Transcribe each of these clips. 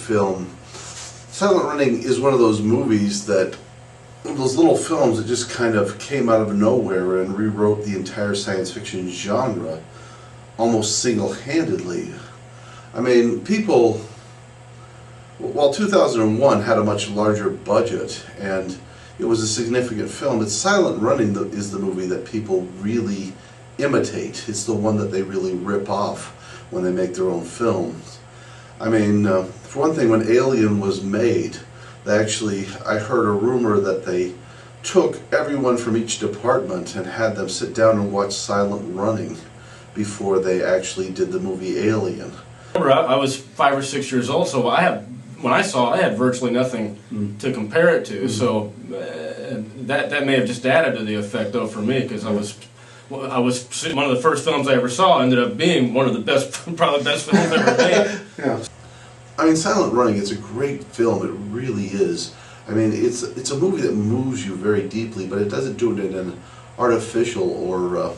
film. Silent Running is one of those movies that, those little films that just kind of came out of nowhere and rewrote the entire science fiction genre almost single-handedly. I mean, people, while 2001 had a much larger budget and it was a significant film, it's Silent Running is the movie that people really imitate. It's the one that they really rip off when they make their own films. I mean, for one thing, when Alien was made, I heard a rumor that they took everyone from each department and had them sit down and watch Silent Running before they actually did the movie Alien. I was 5 or 6 years old, so when I saw it, I had virtually nothing to compare it to. So that may have just added to the effect, though, for me, because I was one of the first films I ever saw ended up being one of the best, probably the best films ever made. Yeah. I mean, Silent Running, it's a great film, it really is. I mean, it's a movie that moves you very deeply, but it doesn't do it in an artificial or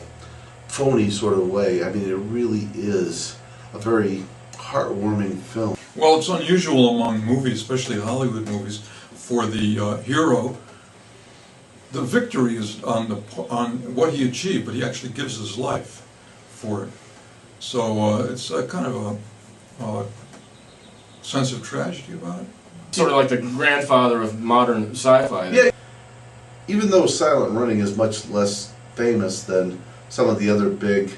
phony sort of way. I mean, it really is a very heartwarming film. Well, it's unusual among movies, especially Hollywood movies, for the hero. The victory is on what he achieved, but he actually gives his life for it. So it's a kind of a sense of tragedy about it. Sort of like the grandfather of modern sci-fi. Yeah. Even though Silent Running is much less famous than some of the other big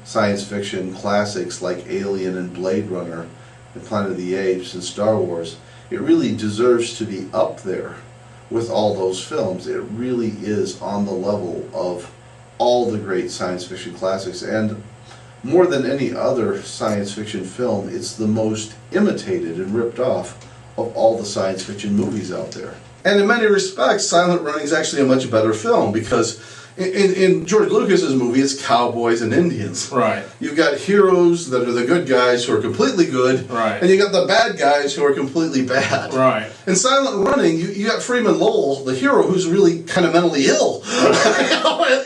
science fiction classics like Alien and Blade Runner and Planet of the Apes and Star Wars, it really deserves to be up there with all those films. It really is on the level of all the great science fiction classics, and more than any other science fiction film, it's the most imitated and ripped off of all the science fiction movies out there. And in many respects, Silent Running is actually a much better film because in George Lucas's movie, it's cowboys and Indians. Right. You've got heroes that are the good guys who are completely good, right, and you got the bad guys who are completely bad. Right. In Silent Running, you got Freeman Lowell, the hero, who's really kind of mentally ill,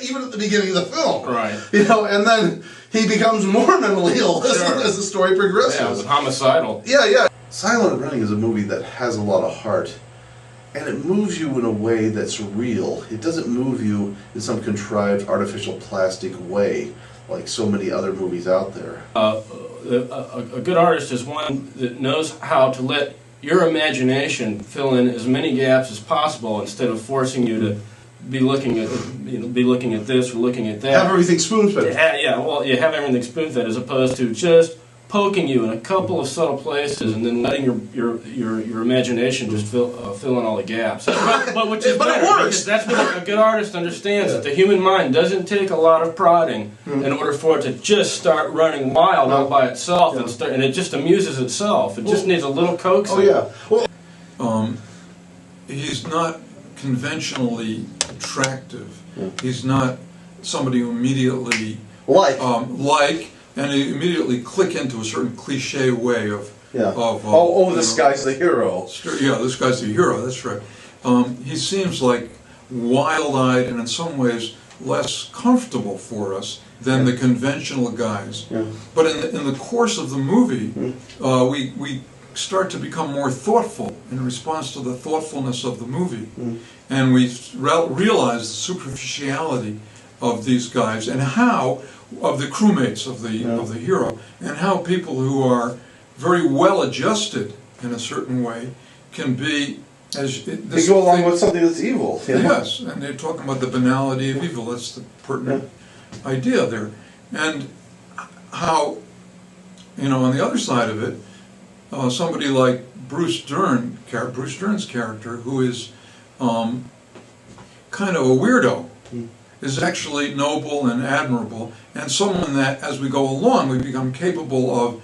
even at the beginning of the film. Right. And then he becomes more mentally ill as the story progresses. Yeah, it's homicidal. Yeah. Silent Running is a movie that has a lot of heart. And it moves you in a way that's real. It doesn't move you in some contrived artificial plastic way like so many other movies out there. A good artist is one that knows how to let your imagination fill in as many gaps as possible instead of forcing you to be looking at this or looking at that. Have everything spoon-fed. Yeah, well, you have everything spoon-fed as opposed to just poking you in a couple of subtle places and then letting your imagination just fill in all the gaps. But which is better, it works. That's what a good artist understands, that the human mind doesn't take a lot of prodding in order for it to just start running wild all by itself, and it just amuses itself. It just needs a little coaxing. Oh yeah. Well, he's not conventionally attractive. He's not somebody who immediately and you immediately click into a certain cliche way of this guy's the hero. Yeah, this guy's the hero. That's right. He seems like wild-eyed and in some ways less comfortable for us than the conventional guys. Yeah. But in the course of the movie, we start to become more thoughtful in response to the thoughtfulness of the movie, and we realize the superficiality of these guys and how of the crewmates of the hero, and how people who are very well adjusted in a certain way can be they go along with something that's evil. Yes, and they're talking about the banality of evil. That's the pertinent idea there, and how on the other side of it, somebody like Bruce Dern's character, who is kind of a weirdo, is actually noble and admirable, and someone that, as we go along, we become capable of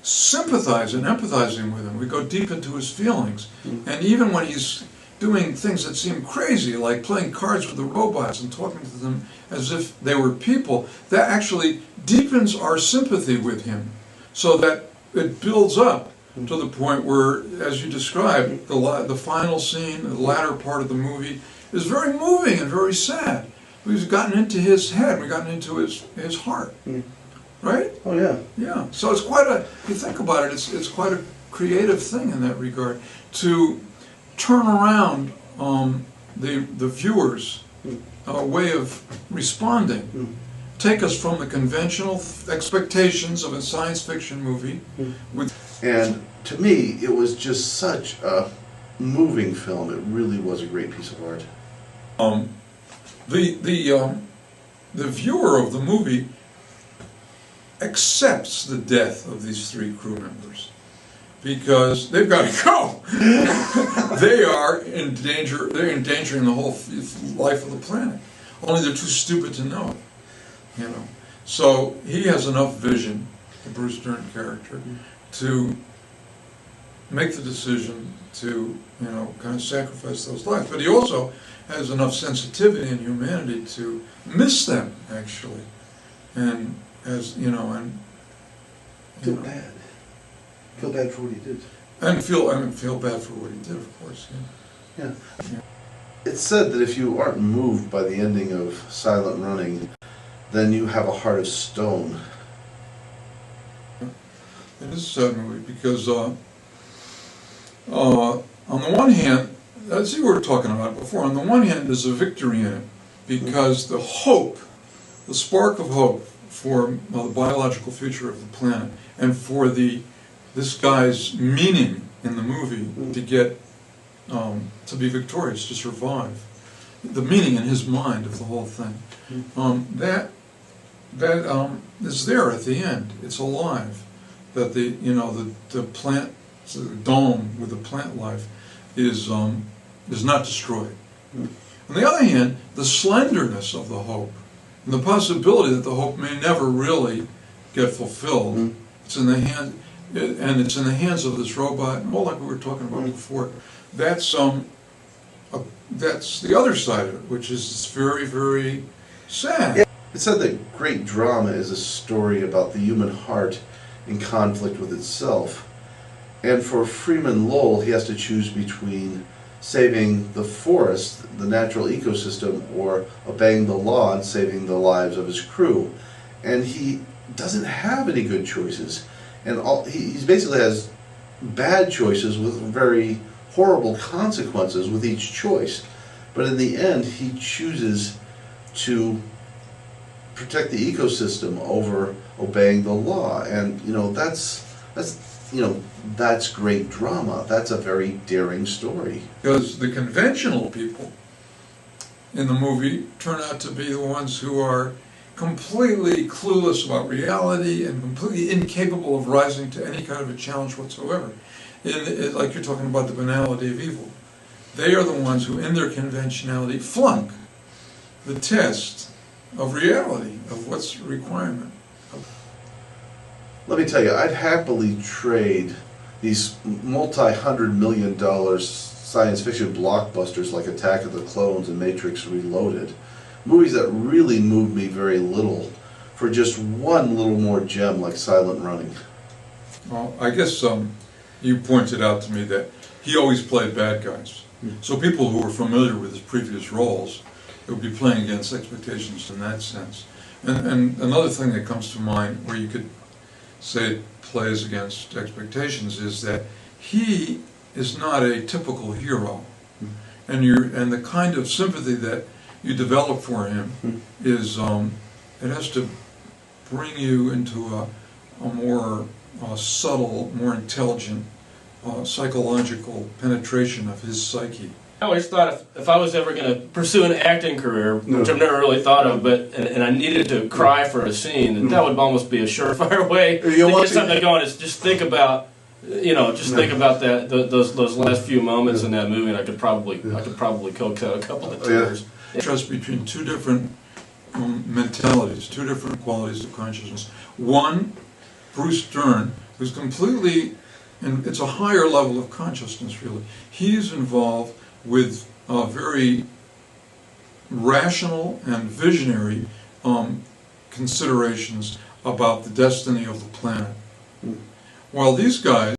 sympathizing and empathizing with him. We go deep into his feelings. And even when he's doing things that seem crazy, like playing cards with the robots and talking to them as if they were people, that actually deepens our sympathy with him, so that it builds up to the point where, as you described, the final scene, the latter part of the movie, is very moving and very sad. We've gotten into his head, we've gotten into his heart. Right? Oh yeah. Yeah. So it's quite a, if you think about it, it's quite a creative thing in that regard, to turn around the viewer's way of responding. Take us from the conventional expectations of a science fiction movie. And to me, it was just such a moving film. It really was a great piece of art. The viewer of the movie accepts the death of these three crew members because they've got to go. They are in danger. They're endangering the whole life of the planet. Only they're too stupid to know it. So he has enough vision, the Bruce Dern character, to make the decision to kind of sacrifice those lives. But he also has enough sensitivity and humanity to miss them, actually, and Feel bad. Feel bad for what he did. And feel bad for what he did, of course. Yeah. It's said that if you aren't moved by the ending of Silent Running, then you have a heart of stone. It is a sad movie because, on the one hand, that's what we were talking about before. On the one hand, there's a victory in it because the hope, the spark of hope for the biological future of the planet and for this guy's meaning in the movie to get to be victorious, to survive, the meaning in his mind of the whole thing, that is there at the end. It's alive. That the plant, the dome with the plant life is not destroyed. On the other hand, the slenderness of the hope and the possibility that the hope may never really get fulfilled, it's in the hand, and it's in the hands of this robot, and all like we were talking about before. That's the other side of it, which is very, very sad. Yeah. It said that great drama is a story about the human heart in conflict with itself. And for Freeman Lowell, he has to choose between saving the forest, the natural ecosystem, or obeying the law and saving the lives of his crew. And he doesn't have any good choices. And he basically has bad choices with very horrible consequences with each choice. But in the end, he chooses to protect the ecosystem over obeying the law. And that's great drama. That's a very daring story. Because the conventional people in the movie turn out to be the ones who are completely clueless about reality and completely incapable of rising to any kind of a challenge whatsoever. Like you're talking about the banality of evil. They are the ones who, in their conventionality, flunk the test of reality, of what's the requirement. Let me tell you, I'd happily trade these multi-$100 million science fiction blockbusters like Attack of the Clones and Matrix Reloaded, movies that really moved me very little, for just one little more gem like Silent Running. Well, I guess you pointed out to me that he always played bad guys. So people who were familiar with his previous roles would be playing against expectations in that sense. And another thing that comes to mind where you could say it plays against expectations is that he is not a typical hero. And the kind of sympathy that you develop for him is, it has to bring you into a more subtle, more intelligent, psychological penetration of his psyche. I always thought if I was ever going to pursue an acting career, which I've never really thought of, and I needed to cry for a scene, that would almost be a surefire way to get something going. Is just think about, think about those last few moments in that movie, and I could probably coax out a couple of tears. Trust between two different mentalities, two different qualities of consciousness. One, Bruce Dern, who's completely, and it's a higher level of consciousness really. He's involved with very rational and visionary considerations about the destiny of the planet. While these guys